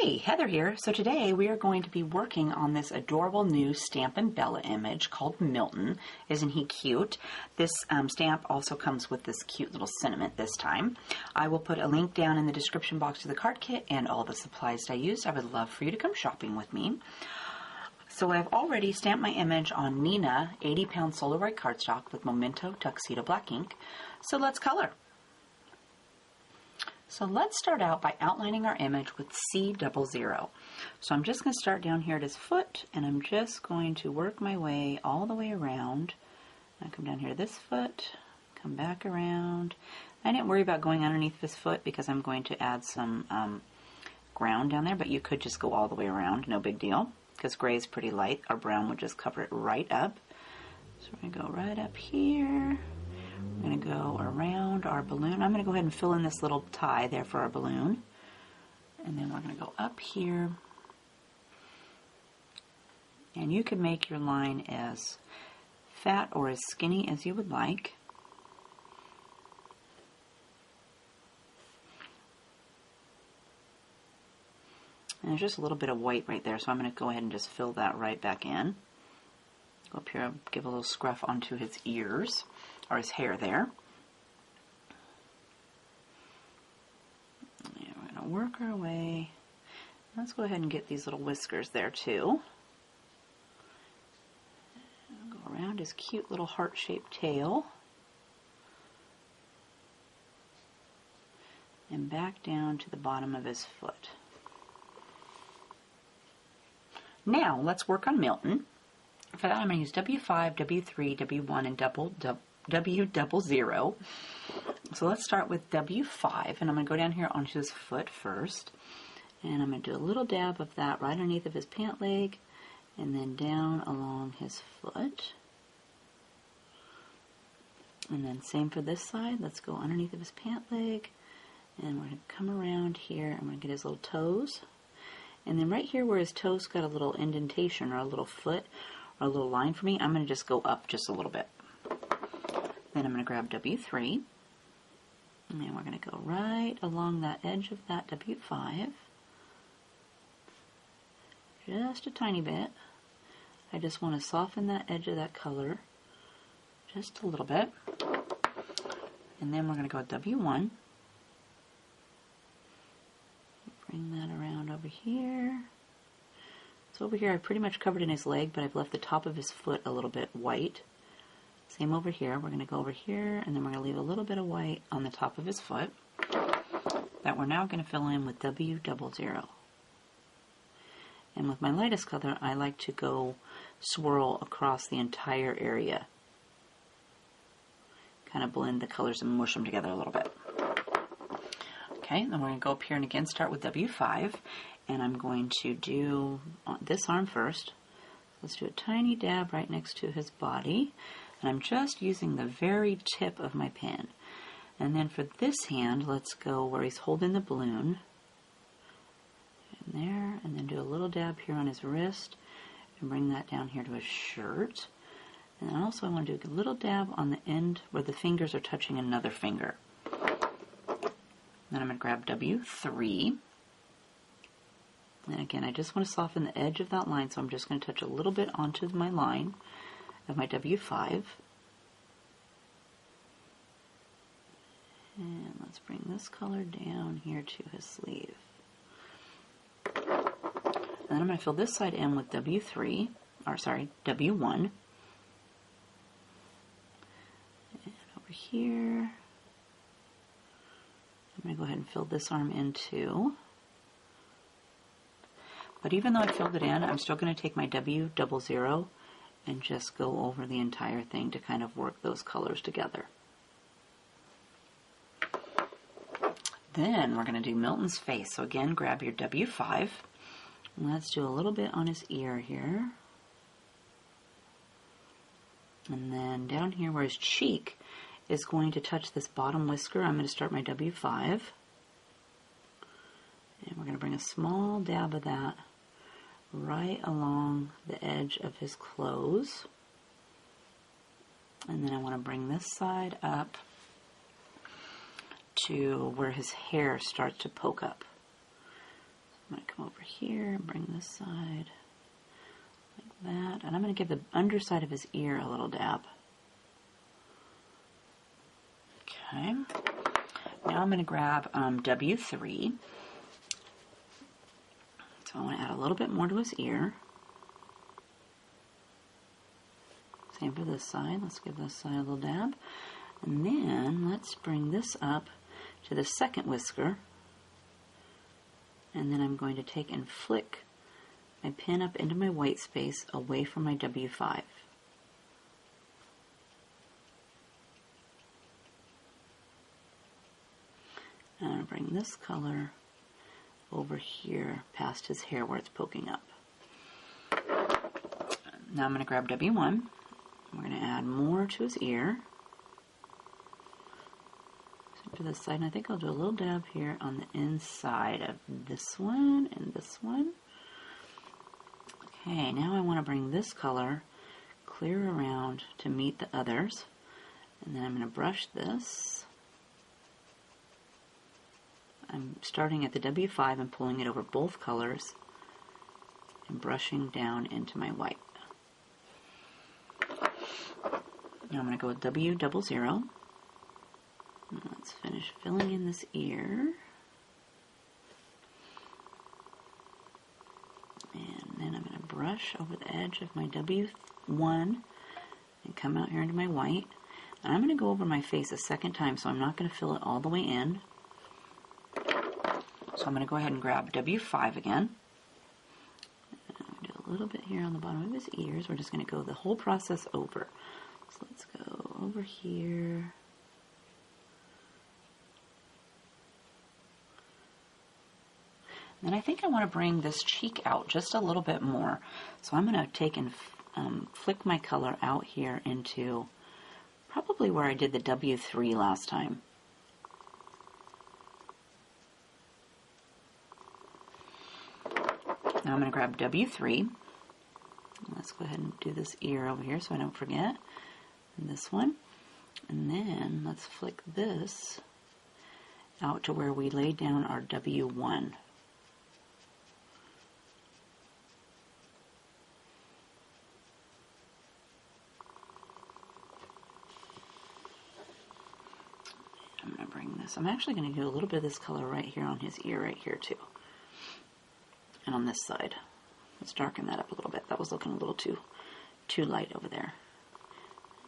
Hey, Heather here. So today we are going to be working on this adorable new Stampin' Bella image called Milton. Isn't he cute? This stamp also comes with this cute little sentiment this time. I will put a link down in the description box to the card kit and all the supplies I used. I would love for you to come shopping with me. So I've already stamped my image on Nina 80-pound Solaroid cardstock with Memento Tuxedo Black ink. So let's color. So let's start out by outlining our image with C00. So I'm just going to start down here at his foot, and I'm just going to work my way all the way around. I come down here to this foot, come back around. I didn't worry about going underneath this foot because I'm going to add some ground down there, but you could just go all the way around, no big deal, because gray is pretty light. Our brown would just cover it right up. So we're going to go right up here. We're going to go around our balloon. I'm going to go ahead and fill in this little tie there for our balloon. And then we're going to go up here. And you can make your line as fat or as skinny as you would like. And there's just a little bit of white right there, so I'm going to go ahead and just fill that right back in. Go up here, give a little scruff onto his ears, or his hair there. And we're going to work our way. Let's go ahead and get these little whiskers there too. Go around his cute little heart-shaped tail. And back down to the bottom of his foot. Now let's work on Milton. For that, I'm going to use W5, W3, W1, and W00. So let's start with W5, and I'm going to go down here onto his foot first. And I'm going to do a little dab of that right underneath of his pant leg, and then down along his foot. And then same for this side. Let's go underneath of his pant leg, and we're going to come around here, and we're going to get his little toes. And then right here where his toes got a little indentation or a little foot, a little line for me, I'm going to just go up just a little bit. Then I'm going to grab W3, and then we're going to go right along that edge of that W5, just a tiny bit. I just want to soften that edge of that color just a little bit. And then we're going to go with W1. Bring that around over here. So over here I've pretty much covered in his leg, but I've left the top of his foot a little bit white. Same over here. We're going to go over here, and then we're going to leave a little bit of white on the top of his foot that we're now going to fill in with W00. And with my lightest color, I like to go swirl across the entire area. Kind of blend the colors and mush them together a little bit. Okay, then we're going to go up here and again start with W5. And I'm going to do this arm first. Let's do a tiny dab right next to his body. And I'm just using the very tip of my pen. And then for this hand, let's go where he's holding the balloon. And there, and then do a little dab here on his wrist. And bring that down here to his shirt. And then also I want to do a little dab on the end where the fingers are touching another finger. Then I'm going to grab W3. And again, I just want to soften the edge of that line, so I'm just going to touch a little bit onto my line of my W5. And let's bring this color down here to his sleeve. And then I'm going to fill this side in with W1. And over here, I'm going to go ahead and fill this arm in too. But even though I filled it in, I'm still going to take my W00 and just go over the entire thing to kind of work those colors together. Then we're going to do Milton's face. So again, grab your W5. And let's do a little bit on his ear here. And then down here where his cheek is going to touch this bottom whisker, I'm going to start my W5. And we're going to bring a small dab of that right along the edge of his clothes. And then I want to bring this side up to where his hair starts to poke up. I'm going to come over here and bring this side like that. And I'm going to give the underside of his ear a little dab. Okay. Now I'm going to grab W3. So I want to add a little bit more to his ear. Same for this side. Let's give this side a little dab. And then let's bring this up to the second whisker. And then I'm going to take and flick my pen up into my white space away from my W5. And I'm going to bring this color over here past his hair where it's poking up. Now I'm going to grab W1. We're going to add more to his ear. So to this side, and I think I'll do a little dab here on the inside of this one and this one. Okay, now I want to bring this color clear around to meet the others. And then I'm going to brush this. I'm starting at the W5 and pulling it over both colors and brushing down into my white. Now I'm going to go with W00. Let's finish filling in this ear. And then I'm going to brush over the edge of my W1 and come out here into my white. And I'm going to go over my face a second time, so I'm not going to fill it all the way in. So I'm going to go ahead and grab W5 again. And I'm going to do a little bit here on the bottom of his ears. We're just going to go the whole process over. So let's go over here. And I think I want to bring this cheek out just a little bit more. So I'm going to take and flick my color out here into probably where I did the W3 last time. Now I'm going to grab W3. Let's go ahead and do this ear over here so I don't forget. And this one. And then let's flick this out to where we laid down our W1. I'm going to bring this. I'm actually going to do a little bit of this color right here on his ear right here too. And on this side. Let's darken that up a little bit. That was looking a little too light over there.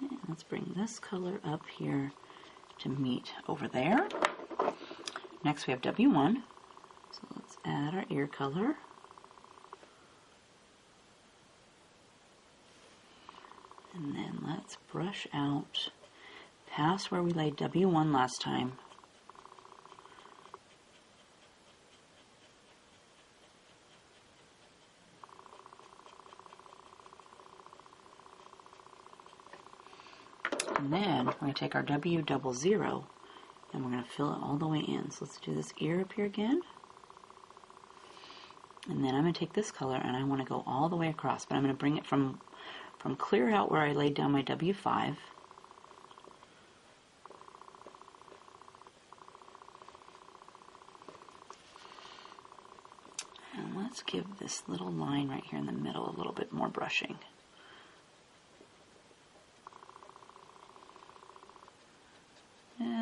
And let's bring this color up here to meet over there. Next we have W1. So let's add our ear color. And then let's brush out past where we laid W1 last time. And then we're going to take our W00 and we're going to fill it all the way in. So let's do this ear up here again. And then I'm going to take this color and I want to go all the way across, but I'm going to bring it from clear out where I laid down my W5. And let's give this little line right here in the middle a little bit more brushing.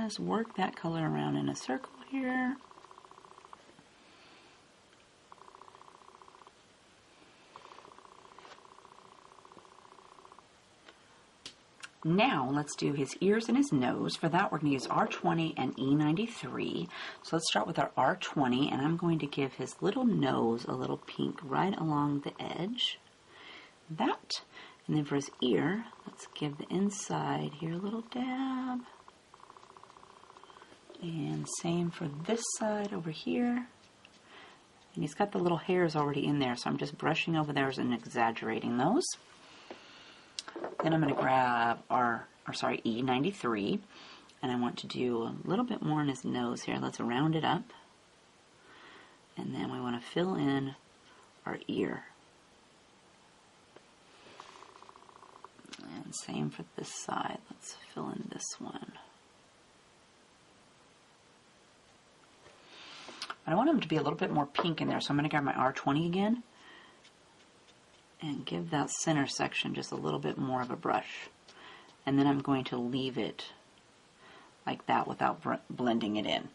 Just work that color around in a circle here. Now let's do his ears and his nose. For that we're going to use R20 and E93. So let's start with our R20 and I'm going to give his little nose a little pink right along the edge. That. And then for his ear, let's give the inside here a little dab. And same for this side over here. And he's got the little hairs already in there, so I'm just brushing over those and exaggerating those. Then I'm going to grab our E93, and I want to do a little bit more on his nose here. Let's round it up. And then we want to fill in our ear. And same for this side. Let's fill in this one. I want them to be a little bit more pink in there, so I'm going to grab my R20 again and give that center section just a little bit more of a brush. And then I'm going to leave it like that without blending it in.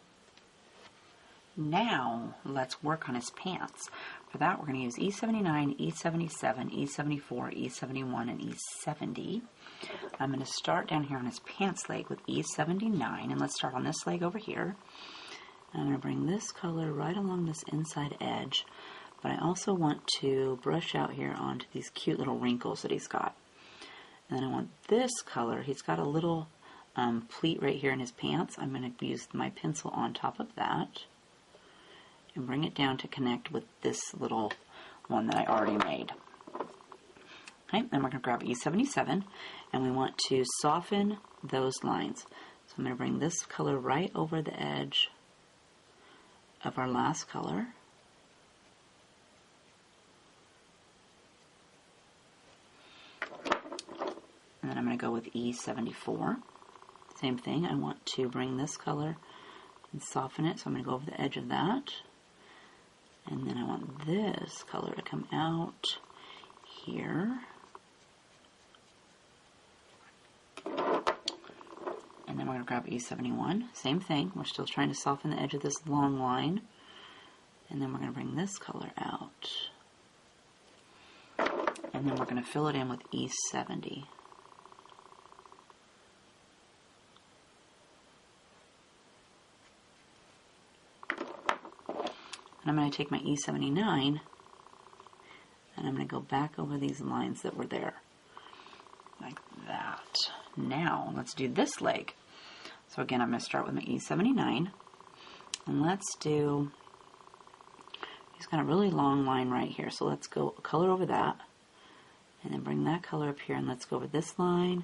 Now, let's work on his pants. For that, we're going to use E79, E77, E74, E71, and E70. I'm going to start down here on his pants leg with E79, and let's start on this leg over here. I'm going to bring this color right along this inside edge, but I also want to brush out here onto these cute little wrinkles that he's got. And then I want this color, he's got a little pleat right here in his pants. I'm going to use my pencil on top of that and bring it down to connect with this little one that I already made. Okay, then we're going to grab E77, and we want to soften those lines. So I'm going to bring this color right over the edge of our last color. And then I'm going to go with E74. Same thing, I want to bring this color and soften it, so I'm going to go over the edge of that. And then I want this color to come out here. And then we're going to grab E71. Same thing, we're still trying to soften the edge of this long line. And then we're going to bring this color out. And then we're going to fill it in with E70. And I'm going to take my E79 and I'm going to go back over these lines that were there. Like that. Now, let's do this leg. So again, I'm going to start with my E79. And let's do, he's got a really long line right here. So let's go color over that. And then bring that color up here and let's go over this line.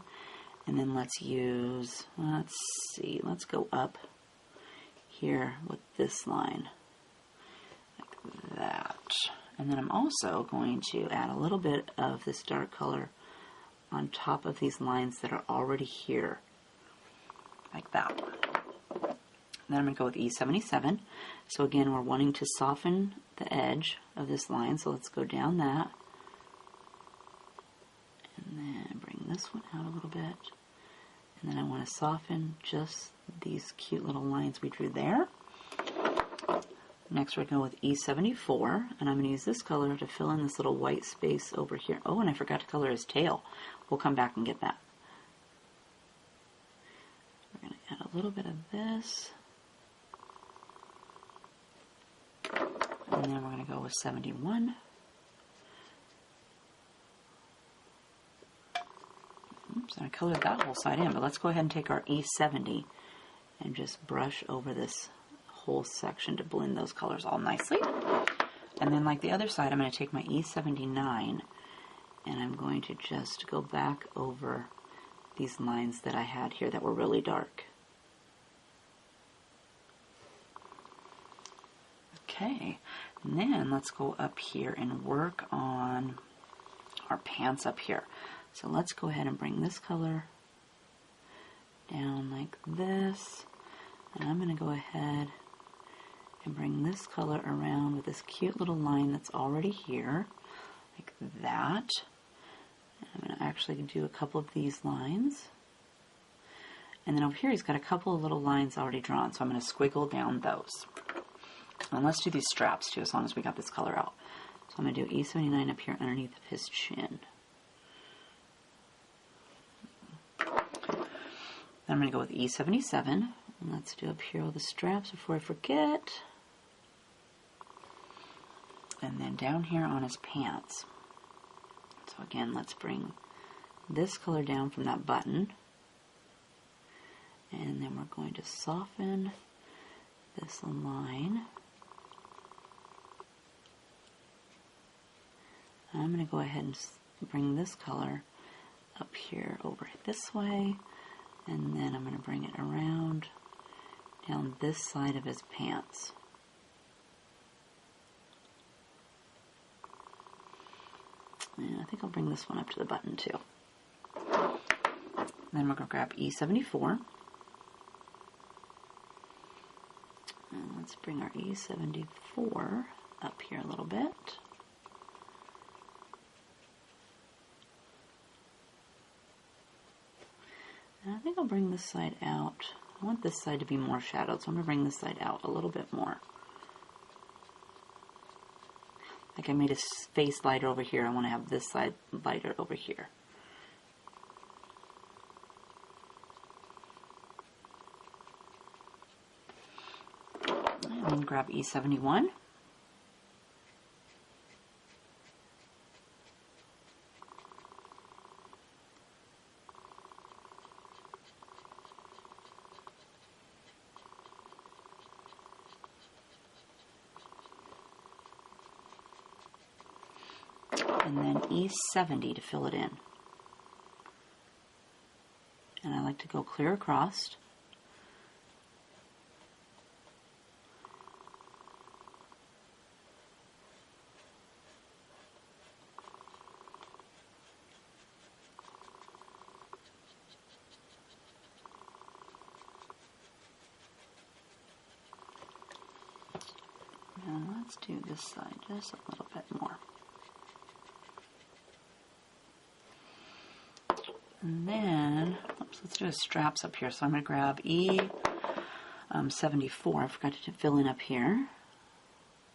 And then let's use, let's see, let's go up here with this line. That. And then I'm also going to add a little bit of this dark color on top of these lines that are already here, like that. Then I'm going to go with E77. So again, we're wanting to soften the edge of this line, so let's go down that. And then bring this one out a little bit. And then I want to soften just these cute little lines we drew there. Next we're going to go with E74, and I'm going to use this color to fill in this little white space over here. Oh, and I forgot to color his tail. We'll come back and get that. We're going to add a little bit of this. And then we're going to go with 71. Oops, I colored that whole side in, but let's go ahead and take our E70 and just brush over this whole section to blend those colors all nicely. And then like the other side, I'm going to take my E79 and I'm going to just go back over these lines that I had here that were really dark. Okay, and then let's go up here and work on our pants up here. So let's go ahead and bring this color down like this. And I'm going to go ahead and bring this color around with this cute little line that's already here, like that. And I'm going to actually do a couple of these lines. And then over here he's got a couple of little lines already drawn, so I'm going to squiggle down those. And let's do these straps too, as long as we got this color out. So I'm going to do E79 up here underneath of his chin. Then I'm going to go with E77. And let's do up here all the straps before I forget. And then down here on his pants. So again, let's bring this color down from that button. And then we're going to soften this line. I'm going to go ahead and bring this color up here over this way. And then I'm going to bring it around down this side of his pants. And I think I'll bring this one up to the button too. Then we're going to grab E74. And let's bring our E74 up here a little bit. And I think I'll bring this side out. I want this side to be more shadowed, so I'm going to bring this side out a little bit more. Like I made his face lighter over here, I want to have this side lighter over here. And then grab E71. And then E70 to fill it in. And I like to go clear across. And let's do this side just a little bit more. And then, oops, let's do his straps up here. So I'm going to grab E74. I forgot to fill in up here.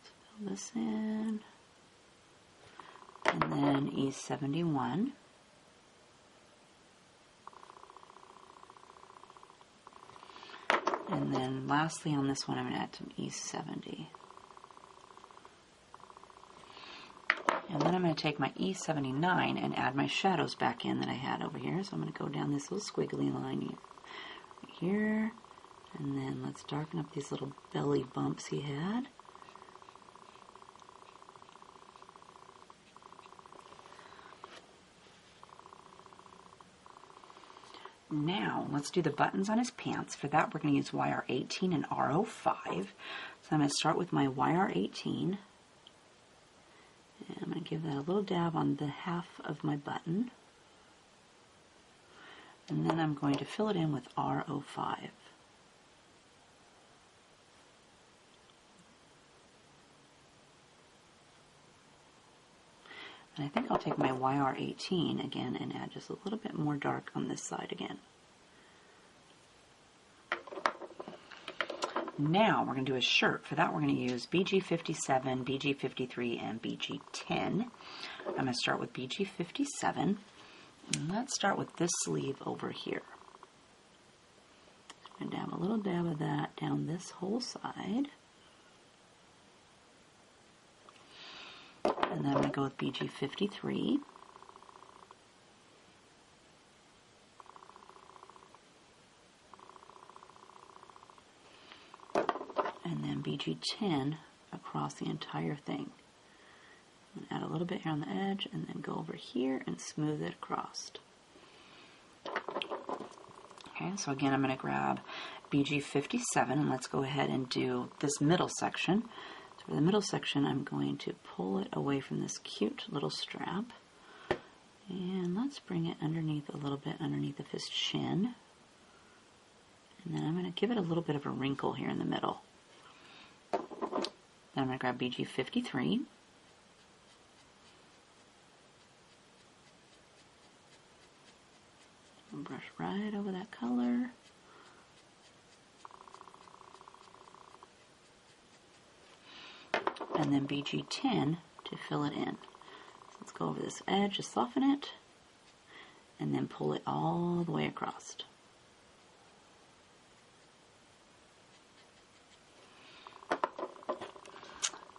Let's fill this in. And then E71. And then lastly on this one, I'm going to add some E70. And then I'm going to take my E79 and add my shadows back in that I had over here. So I'm going to go down this little squiggly line right here. And then let's darken up these little belly bumps he had. Now, let's do the buttons on his pants. For that, we're going to use YR18 and R05. So I'm going to start with my YR18. And I'm going to give that a little dab on the half of my button. And then I'm going to fill it in with R05. And I think I'll take my YR18 again and add just a little bit more dark on this side again. Now we're going to do a shirt. For that we're going to use BG57, BG53, and BG10. I'm going to start with BG57. And let's start with this sleeve over here. I'm going to dab a little dab of that down this whole side. And then I'm going to go with BG53. And then BG10 across the entire thing. And add a little bit here on the edge and then go over here and smooth it across. Okay, so again I'm going to grab BG57 and let's go ahead and do this middle section. So for the middle section I'm going to pull it away from this cute little strap. And let's bring it underneath a little bit underneath of his chin. And then I'm going to give it a little bit of a wrinkle here in the middle. Then I'm going to grab BG53. And brush right over that color. And then BG10 to fill it in. So let's go over this edge to soften it. And then pull it all the way across.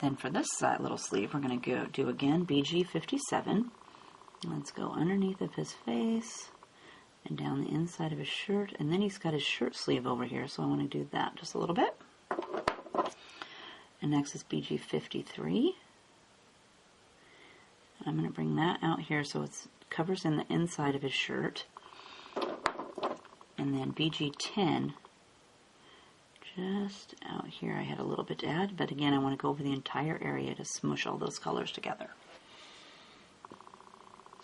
Then for this little sleeve, we're going to go do again BG57. Let's go underneath of his face and down the inside of his shirt. And then he's got his shirt sleeve over here, so I want to do that just a little bit. And next is BG53. I'm going to bring that out here so it covers in the inside of his shirt. And then BG10. Just out here I had a little bit to add, but again I want to go over the entire area to smush all those colors together.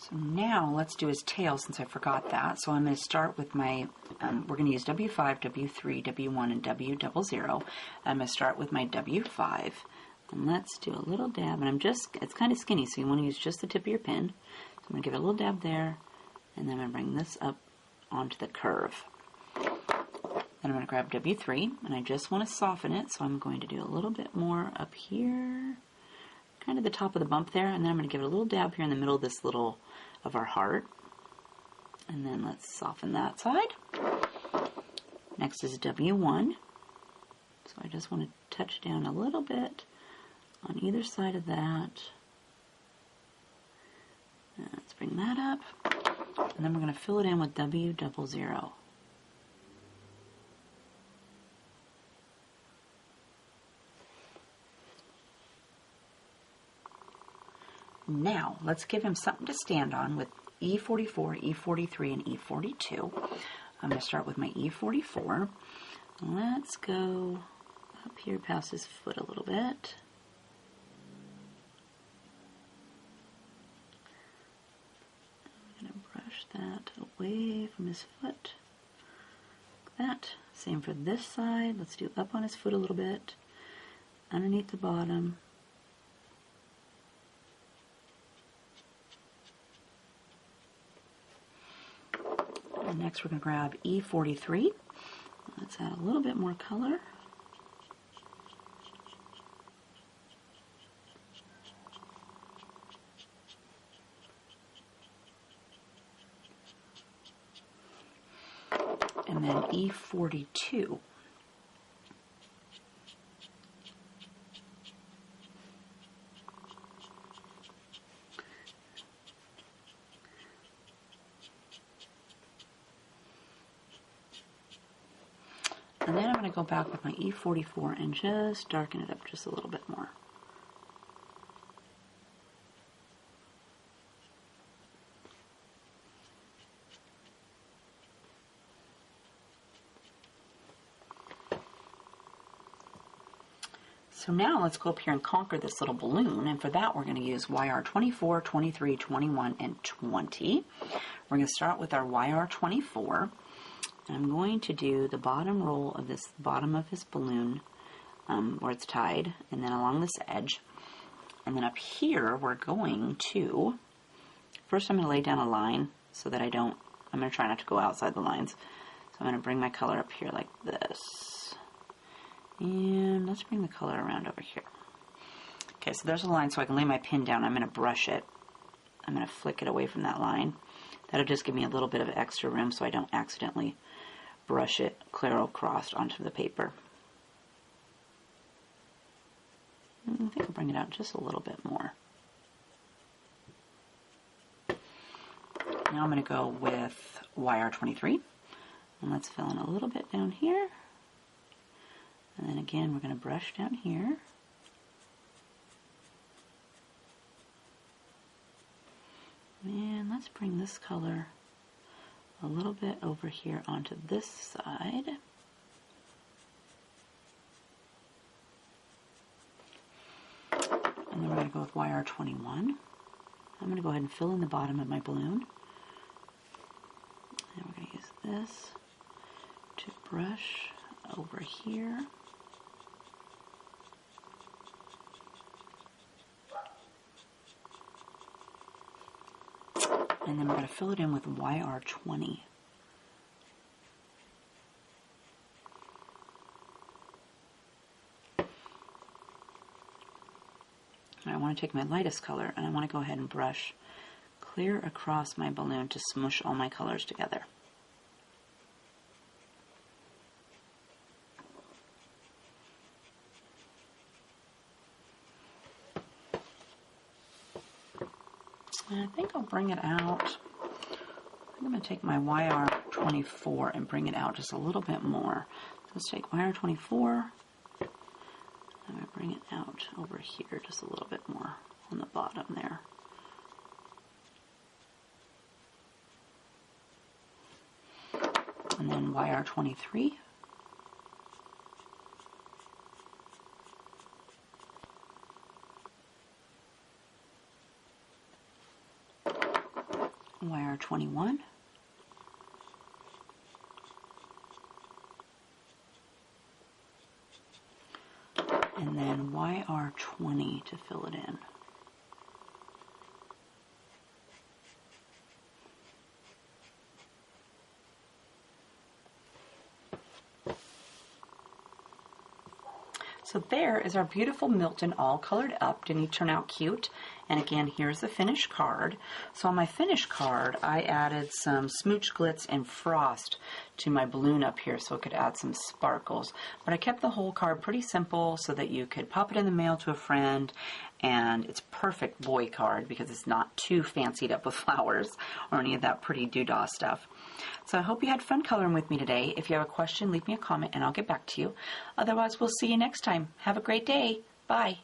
So now let's do his tail, since I forgot that. So I'm going to start with my, we're going to use W5, W3, W1, and W00. I'm going to start with my W5. And let's do a little dab. And it's kind of skinny, so you want to use just the tip of your pin. So I'm going to give it a little dab there. And then I'm going to bring this up onto the curve. Then I'm going to grab W3, and I just want to soften it. So I'm going to do a little bit more up here, kind of the top of the bump there. And then I'm going to give it a little dab here in the middle of this little of our heart. And then let's soften that side. Next is W1. So I just want to touch down a little bit on either side of that. And let's bring that up. And then we're going to fill it in with W00. Now, let's give him something to stand on with E44, E43, and E42. I'm going to start with my E44. Let's go up here past his foot a little bit. I'm going to brush that away from his foot. Like that. Same for this side. Let's do up on his foot a little bit, underneath the bottom. And next we're going to grab E43. Let's add a little bit more color. And then E42. And then I'm going to go back with my E44 and just darken it up just a little bit more. So now let's go up here and conquer this little balloon, and for that we're going to use YR24, 23, 21, and 20. We're going to start with our YR24. I'm going to do the bottom roll of this bottom of his balloon where it's tied, and then along this edge. And then up here we're going to, first I'm going to lay down a line so that I'm going to try not to go outside the lines. So I'm going to bring my color up here like this. And let's bring the color around over here. Okay, so there's a line so I can lay my pin down. I'm going to brush it. I'm going to flick it away from that line. That'll just give me a little bit of extra room so I don't accidentally brush it clear across onto the paper. I think I'll bring it out just a little bit more. Now I'm going to go with YR23. And let's fill in a little bit down here. And then again, we're going to brush down here. And let's bring this color a little bit over here onto this side. And then we're going to go with YR21. I'm going to go ahead and fill in the bottom of my balloon. And we're going to use this to brush over here. And then we're going to fill it in with YR20. And I want to take my lightest color and I want to go ahead and brush clear across my balloon to smush all my colors together. And I think I'll bring it out. I'm going to take my YR24 and bring it out just a little bit more. So let's take YR24. I'm going to bring it out over here just a little bit more on the bottom there. And then YR23. wire 21. And then YR20 to fill it in. So there is our beautiful Milton all colored up. Didn't he turn out cute? And again, here's the finished card. So on my finished card, I added some smooch glitz and frost to my balloon up here so it could add some sparkles. But I kept the whole card pretty simple so that you could pop it in the mail to a friend, and it's perfect boy card because it's not too fancied up with flowers or any of that pretty doodah stuff. So I hope you had fun coloring with me today. If you have a question, leave me a comment and I'll get back to you. Otherwise, we'll see you next time. Have a great day. Bye.